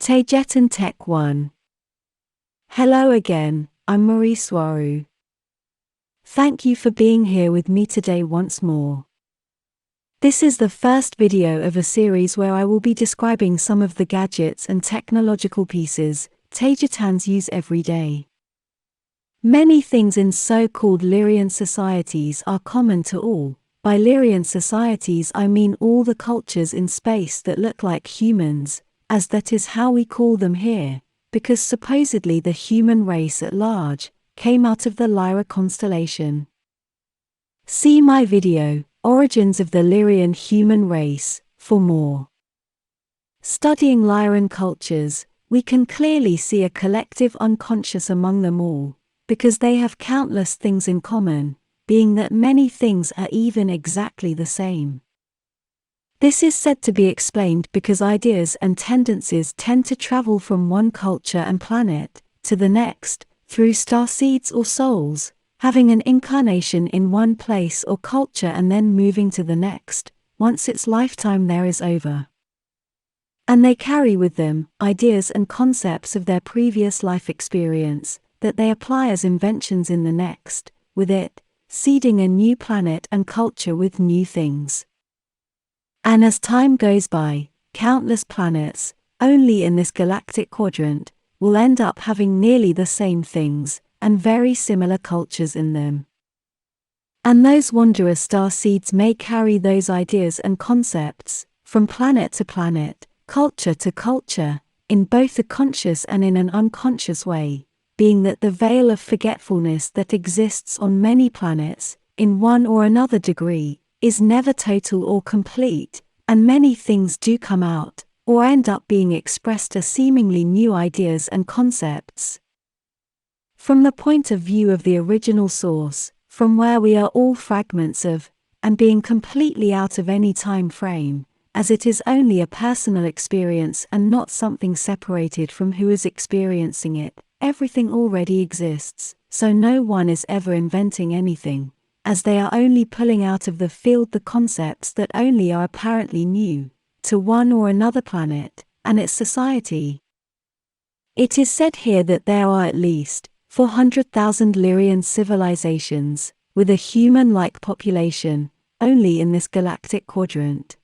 Taygetan Tech 1. Hello again, I'm Mari Swaruu. Thank you for being here with me today once more. This is the first video of a series where I will be describing some of the gadgets and technological pieces Taygetans use every day. Many things in so-called Lyrian societies are common to all. By Lyrian societies I mean all the cultures in space that look like humans, as that is how we call them here, because supposedly the human race at large came out of the Lyra constellation. See my video, Origins of the Lyrian Human Race, for more. Studying Lyran cultures, we can clearly see a collective unconscious among them all, because they have countless things in common, being that many things are even exactly the same. This is said to be explained because ideas and tendencies tend to travel from one culture and planet to the next, through starseeds or souls, having an incarnation in one place or culture and then moving to the next, once its lifetime there is over. And they carry with them ideas and concepts of their previous life experience, that they apply as inventions in the next, with it, seeding a new planet and culture with new things. And as time goes by, countless planets, only in this galactic quadrant, will end up having nearly the same things, and very similar cultures in them. And those wanderer star seeds may carry those ideas and concepts, from planet to planet, culture to culture, in both a conscious and in an unconscious way, being that the veil of forgetfulness that exists on many planets, in one or another degree, is never total or complete, and many things do come out, or end up being expressed as seemingly new ideas and concepts. From the point of view of the original source, from where we are all fragments of, and being completely out of any time frame, as it is only a personal experience and not something separated from who is experiencing it, everything already exists, so no one is ever inventing anything, as they are only pulling out of the field the concepts that only are apparently new, to one or another planet, and its society. It is said here that there are at least 400,000 Lyrian civilizations, with a human-like population, only in this galactic quadrant.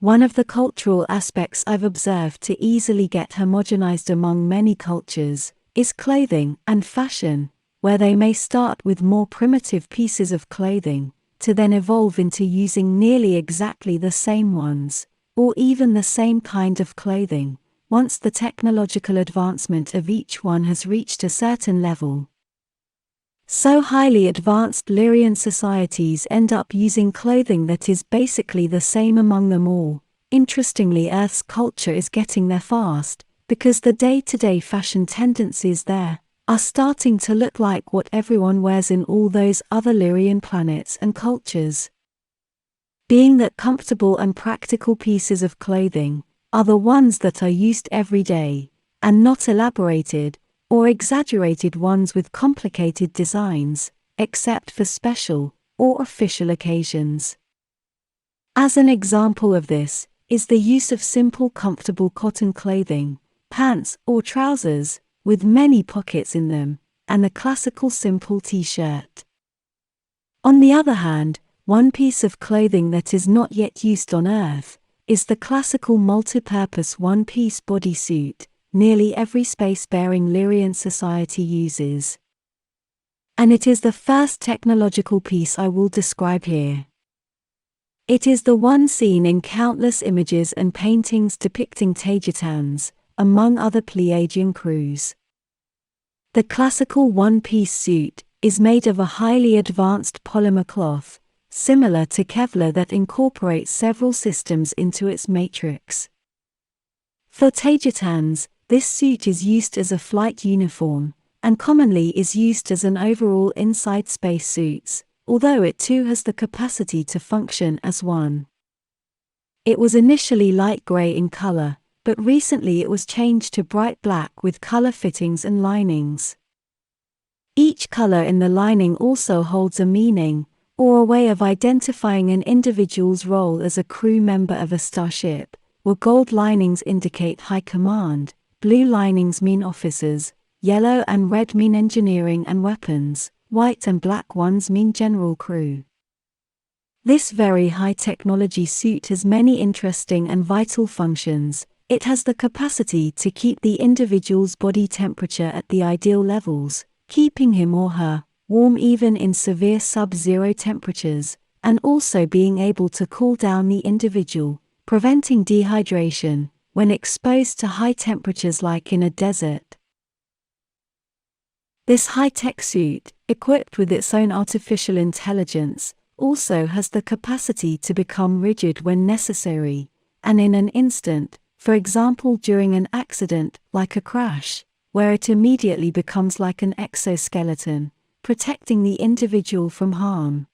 One of the cultural aspects I've observed to easily get homogenized among many cultures, is clothing and fashion, where they may start with more primitive pieces of clothing, to then evolve into using nearly exactly the same ones, or even the same kind of clothing, once the technological advancement of each one has reached a certain level. So highly advanced Lyrian societies end up using clothing that is basically the same among them all. Interestingly, Earth's culture is getting there fast, because the day-to-day fashion tendencies there are starting to look like what everyone wears in all those other Lyrian planets and cultures. Being that comfortable and practical pieces of clothing are the ones that are used every day, and not elaborated or exaggerated ones with complicated designs, except for special or official occasions. As an example of this is the use of simple comfortable cotton clothing, pants or trousers, with many pockets in them, and the classical simple t-shirt. On the other hand, one piece of clothing that is not yet used on Earth is the classical multi-purpose one-piece bodysuit, nearly every space-bearing Lyrian society uses. And it is the first technological piece I will describe here. It is the one seen in countless images and paintings depicting Taygetans, among other Pleiadian crews. The classical one-piece suit is made of a highly advanced polymer cloth, similar to Kevlar, that incorporates several systems into its matrix. For Taygetans, this suit is used as a flight uniform, and commonly is used as an overall inside spacesuits, although it too has the capacity to function as one. It was initially light grey in color, but recently it was changed to bright black with color fittings and linings. Each color in the lining also holds a meaning, or a way of identifying an individual's role as a crew member of a starship, where gold linings indicate high command, blue linings mean officers, yellow and red mean engineering and weapons, white and black ones mean general crew. This very high-technology suit has many interesting and vital functions. It has the capacity to keep the individual's body temperature at the ideal levels, keeping him or her warm even in severe sub-zero temperatures, and also being able to cool down the individual, preventing dehydration when exposed to high temperatures like in a desert. This high-tech suit, equipped with its own artificial intelligence, also has the capacity to become rigid when necessary, and in an instant, for example during an accident like a crash, where it immediately becomes like an exoskeleton, protecting the individual from harm.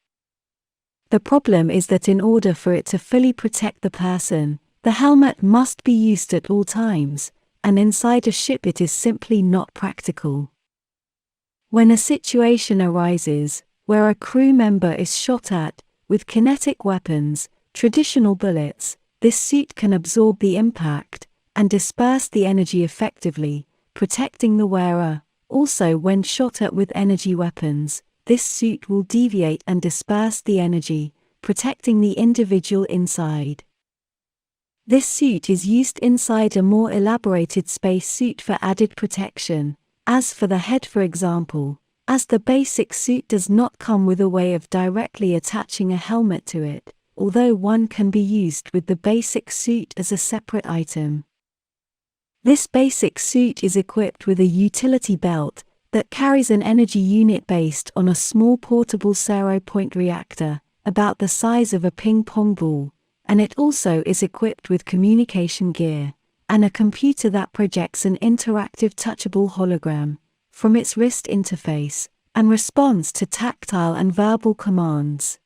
The problem is that in order for it to fully protect the person, the helmet must be used at all times, and inside a ship it is simply not practical. When a situation arises where a crew member is shot at with kinetic weapons, traditional bullets, this suit can absorb the impact and disperse the energy effectively, protecting the wearer. Also, when shot at with energy weapons, this suit will deviate and disperse the energy, protecting the individual inside. This suit is used inside a more elaborated space suit for added protection, as for the head for example, as the basic suit does not come with a way of directly attaching a helmet to it, although one can be used with the basic suit as a separate item. This basic suit is equipped with a utility belt that carries an energy unit based on a small portable zero-point reactor, about the size of a ping-pong ball, and it also is equipped with communication gear, and a computer that projects an interactive touchable hologram from its wrist interface, and responds to tactile and verbal commands.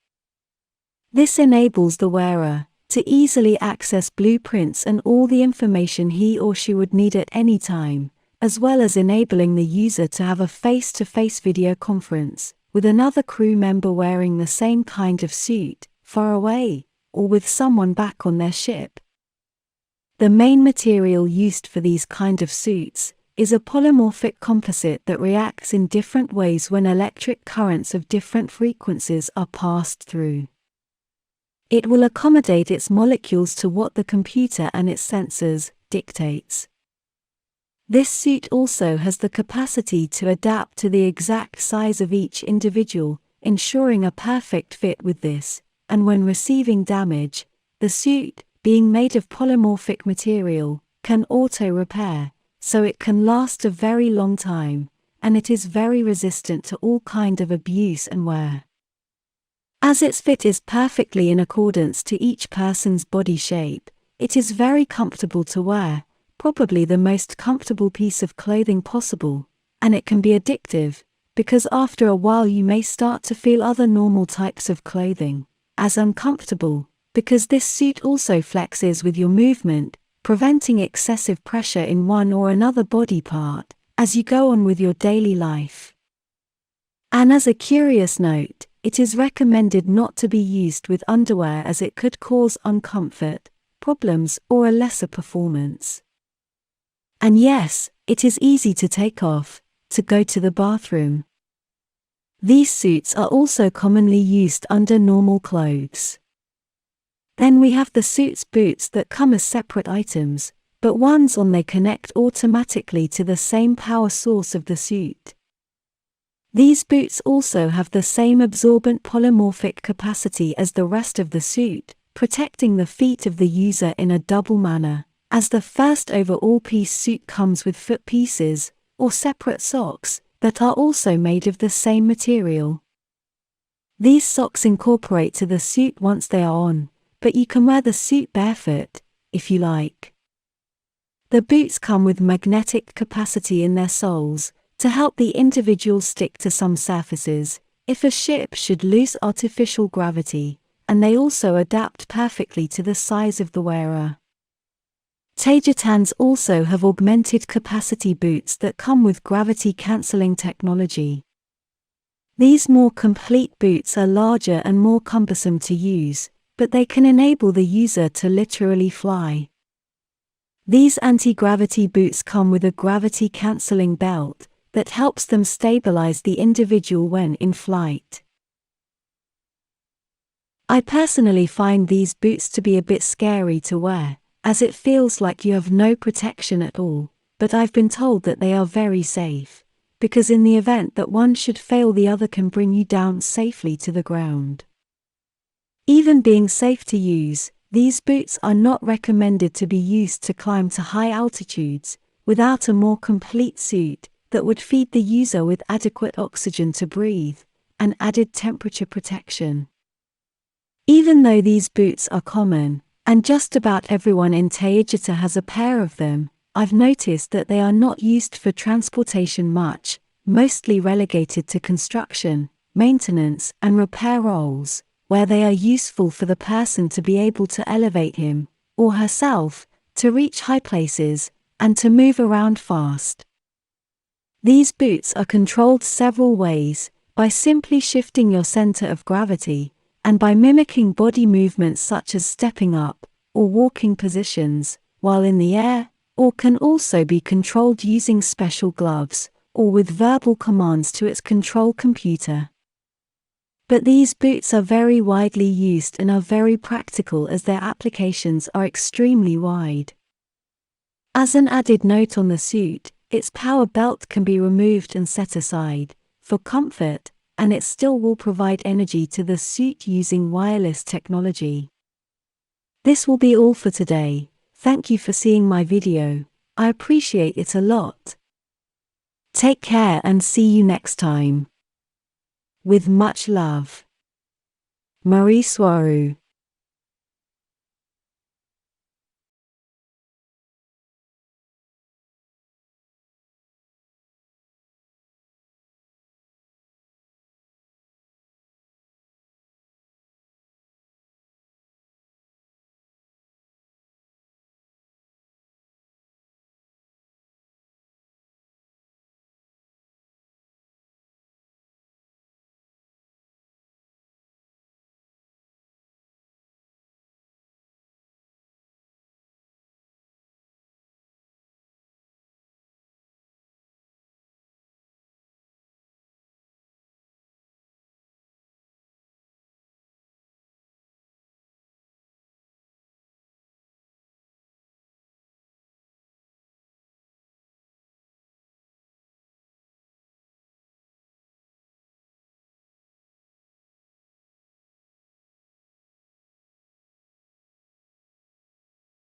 This enables the wearer to easily access blueprints and all the information he or she would need at any time, as well as enabling the user to have a face-to-face video conference with another crew member wearing the same kind of suit, far away, or with someone back on their ship. The main material used for these kind of suits is a polymorphic composite that reacts in different ways when electric currents of different frequencies are passed through. It will accommodate its molecules to what the computer and its sensors dictates. This suit also has the capacity to adapt to the exact size of each individual, ensuring a perfect fit with this, and when receiving damage, the suit, being made of polymorphic material, can auto-repair, so it can last a very long time, and it is very resistant to all kind of abuse and wear. As its fit is perfectly in accordance to each person's body shape, it is very comfortable to wear, probably the most comfortable piece of clothing possible, and it can be addictive, because after a while you may start to feel other normal types of clothing as uncomfortable, because this suit also flexes with your movement, preventing excessive pressure in one or another body part as you go on with your daily life. And as a curious note, it is recommended not to be used with underwear as it could cause uncomfort, problems, or a lesser performance. And yes, it is easy to take off, to go to the bathroom. These suits are also commonly used under normal clothes. Then we have the suit's boots that come as separate items, but ones on they connect automatically to the same power source of the suit. These boots also have the same absorbent polymorphic capacity as the rest of the suit, protecting the feet of the user in a double manner, as the first overall piece suit comes with foot pieces, or separate socks, that are also made of the same material. These socks incorporate to the suit once they are on, but you can wear the suit barefoot, if you like. The boots come with magnetic capacity in their soles, to help the individual stick to some surfaces, if a ship should lose artificial gravity, and they also adapt perfectly to the size of the wearer. Taygetans also have augmented capacity boots that come with gravity-cancelling technology. These more complete boots are larger and more cumbersome to use, but they can enable the user to literally fly. These anti-gravity boots come with a gravity-cancelling belt that helps them stabilize the individual when in flight. I personally find these boots to be a bit scary to wear, as it feels like you have no protection at all, but I've been told that they are very safe, because in the event that one should fail, the other can bring you down safely to the ground. Even being safe to use, these boots are not recommended to be used to climb to high altitudes, without a more complete suit that would feed the user with adequate oxygen to breathe, and added temperature protection. Even though these boots are common, and just about everyone in Taygetan has a pair of them, I've noticed that they are not used for transportation much, mostly relegated to construction, maintenance and repair roles, where they are useful for the person to be able to elevate him, or herself, to reach high places, and to move around fast. These boots are controlled several ways, by simply shifting your center of gravity, and by mimicking body movements such as stepping up, or walking positions, while in the air, or can also be controlled using special gloves, or with verbal commands to its control computer. But these boots are very widely used and are very practical as their applications are extremely wide. As an added note on the suit, its power belt can be removed and set aside, for comfort, and it still will provide energy to the suit using wireless technology. This will be all for today. Thank you for seeing my video. I appreciate it a lot. Take care and see you next time. With much love. Mari Swaruu.